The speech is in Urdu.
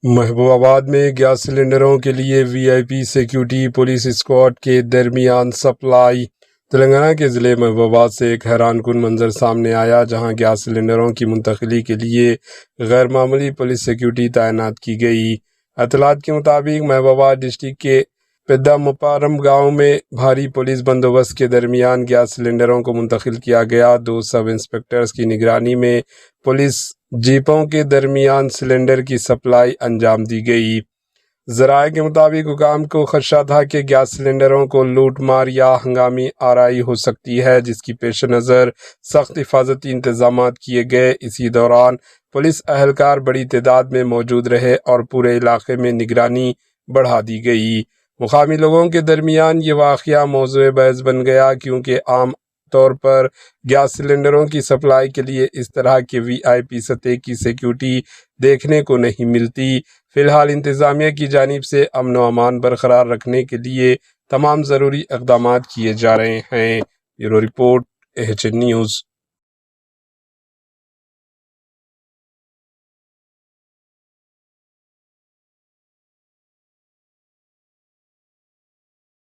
محبوب آباد میں گیس سلنڈروں کے لیے وی آئی پی سیکیورٹی پولیس اسکواڈ کے درمیان سپلائی۔ تلنگانہ کے ضلع محبوب آباد سے ایک حیران کن منظر سامنے آیا، جہاں گیس سلنڈروں کی منتقلی کے لیے غیر معمولی پولیس سیکیورٹی تعینات کی گئی۔ اطلاعات کے مطابق محبوب آباد ڈسٹرکٹ کے پیدامپارم گاؤں میں بھاری پولیس بندوبست کے درمیان گیس سلنڈروں کو منتقل کیا گیا۔ 2 سب انسپکٹرز کی نگرانی میں پولیس جیپوں کے درمیان سلنڈر کی سپلائی انجام دی گئی۔ ذرائع کے مطابق حکام کو خدشہ تھا کہ گیس سلنڈروں کو لوٹ مار یا ہنگامی آرائی ہو سکتی ہے، جس کی پیش نظر سخت حفاظتی انتظامات کیے گئے۔ اسی دوران پولیس اہلکار بڑی تعداد میں موجود رہے اور پورے علاقے میں نگرانی بڑھا دی گئی۔ مقامی لوگوں کے درمیان یہ واقعہ موضوع بحث بن گیا، کیونکہ عام طور پر گیس سلنڈروں کی سپلائی کے لیے اس طرح کے وی آئی پی سطح کی سیکیورٹی دیکھنے کو نہیں ملتی۔ فی الحال انتظامیہ کی جانب سے امن و امان برقرار رکھنے کے لیے تمام ضروری اقدامات کیے جا رہے ہیں۔ Bureau report, AHN news.